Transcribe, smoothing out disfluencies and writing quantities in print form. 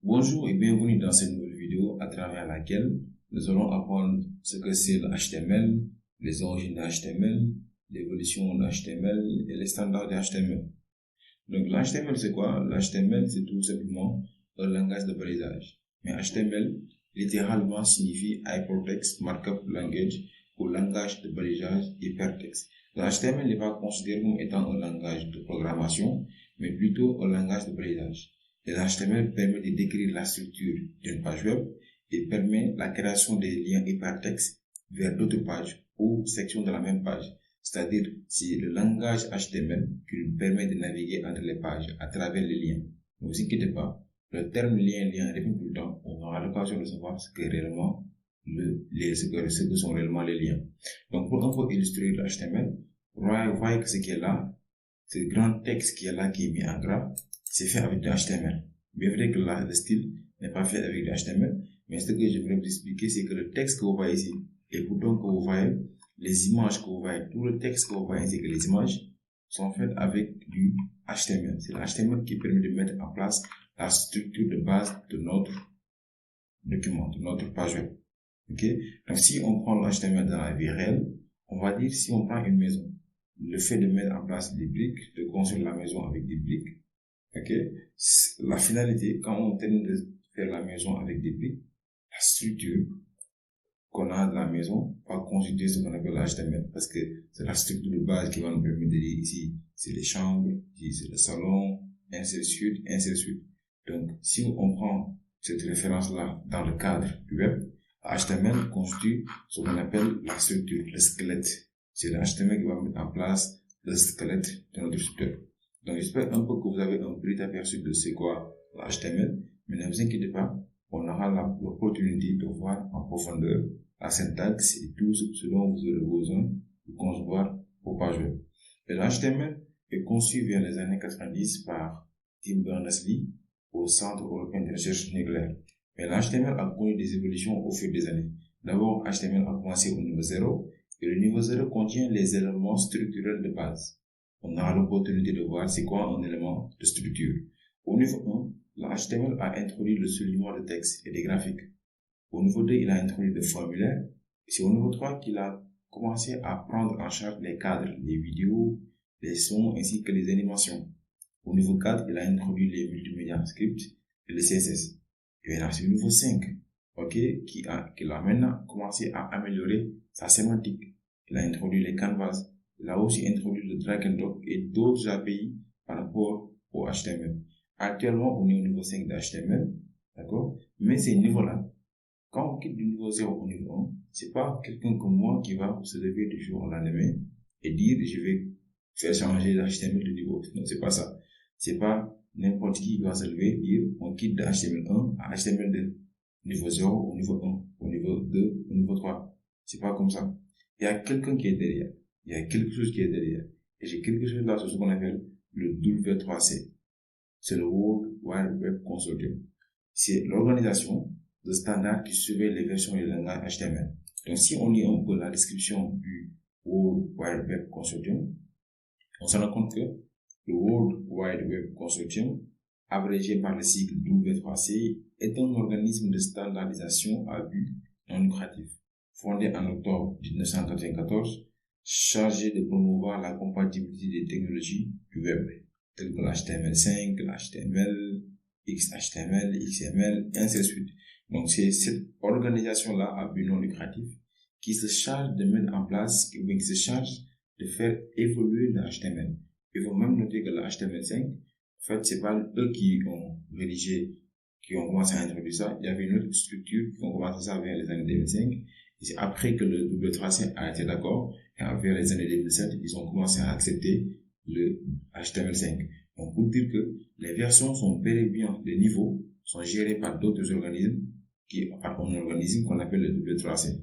Bonjour et bienvenue dans cette nouvelle vidéo à travers laquelle nous allons apprendre ce que c'est le HTML, les origines de HTML, l'évolution de HTML et les standards de HTML. Donc l'HTML c'est quoi? L'HTML c'est tout simplement un langage de balisage. Mais HTML littéralement signifie Hypertext Markup Language ou langage de balisage hypertexte. Le HTML n'est pas considéré comme étant un langage de programmation, mais plutôt un langage de balisage. Et l'HTML permet de décrire la structure d'une page web et permet la création des liens hypertextes vers d'autres pages ou sections de la même page. C'est-à-dire, c'est le langage HTML qui nous permet de naviguer entre les pages à travers les liens. Ne vous inquiétez pas, le terme lien revient tout le temps. On aura l'occasion de savoir ce que sont réellement les liens. Donc, pour un peu illustrer le HTML, vous voyez que ce qui est là, ce grand texte qui est là, qui est mis en gras, c'est fait avec du HTML. Bien vrai que là, le style n'est pas fait avec du HTML, mais ce que j'aimerais vous expliquer, c'est que le texte que vous voyez ici, les boutons que vous voyez, les images que vous voyez, tout le texte que vous voyez ainsi que les images sont faites avec du HTML. C'est l'HTML qui permet de mettre en place la structure de base de notre document, de notre page web. Ok? Donc, si on prend l'HTML dans la vie réelle, on va dire si on prend une maison, le fait de mettre en place des briques, de construire la maison avec des briques, ok? La finalité, quand on termine de faire la maison avec des briques, la structure qu'on a de la maison va constituer ce qu'on appelle l'HTML, parce que c'est la structure de base qui va nous permettre de dire ici, c'est les chambres, ici c'est le salon, ainsi de suite, ainsi de suite. Donc, si on prend cette référence-là dans le cadre du web, HTML constitue ce qu'on appelle la structure, le squelette. C'est le HTML qui va mettre en place le squelette de notre structure. Donc, j'espère un peu que vous avez un petit aperçu de c'est quoi l'HTML, mais ne vous inquiétez pas, on aura l'opportunité de voir en profondeur la syntaxe et tout ce dont vous aurez besoin pour concevoir vos pages web. Et l'HTML est conçu vers les années 90 par Tim Berners-Lee au Centre européen de recherche nucléaire. Mais l'HTML a connu des évolutions au fil des années. D'abord, HTML a commencé au niveau 0, et le niveau 0 contient les éléments structurels de base. On aura l'opportunité de voir c'est quoi un élément de structure. Au niveau 1, l'HTML a introduit le soulignement de texte et des graphiques. Au niveau 2, il a introduit des formulaires. Et c'est au niveau 3 qu'il a commencé à prendre en charge les cadres, les vidéos, les sons ainsi que les animations. Au niveau 4, il a introduit les multimédia scripts et le CSS. Et maintenant, c'est au niveau 5, qu'il a maintenant commencé à améliorer sa sémantique. Il a introduit les canvas. Il a aussi introduit le drag and drop et d'autres API par rapport au HTML. Actuellement, on est au niveau 5 de HTML, d'accord? Mais ces niveaux-là, quand on quitte du niveau 0 au niveau 1, c'est pas quelqu'un comme moi qui va se lever du jour au lendemain et dire je vais faire changer l'HTML de niveau. Non, c'est pas ça. C'est pas n'importe qui va se lever et dire on quitte de HTML1 à HTML2. Niveau 0 au niveau 1, au niveau 2, au niveau 3. C'est pas comme ça. Il y a quelqu'un qui est derrière. Il y a quelque chose qui est derrière. Et j'ai quelque chose là, c'est ce qu'on appelle le W3C. C'est le World Wide Web Consortium. C'est l'organisation de standards qui surveille les versions du langage HTML. Donc, si on lit un peu la description du World Wide Web Consortium, on se rend compte que le World Wide Web Consortium, abrégé par le sigle W3C, est un organisme de standardisation à but non lucratif, fondé en octobre 1994, chargé de promouvoir la compatibilité des technologies du web, telles que l'HTML5, l'HTML, XHTML, XML, ainsi de suite. Donc, c'est cette organisation-là à but non lucratif qui se charge de mettre en place, qui se charge de faire évoluer le HTML. Il faut même noter que le HTML5, en fait, c'est pas eux qui ont rédigé, qui ont commencé à introduire ça. Il y avait une autre structure qui ont commencé ça vers les années 2005. Et c'est après que le W3C a été d'accord, et vers les années 2007, ils ont commencé à accepter le HTML5. Donc, pour dire que les versions sont bel et bien, les niveaux sont gérés par d'autres organismes, par un organisme qu'on appelle le W3C.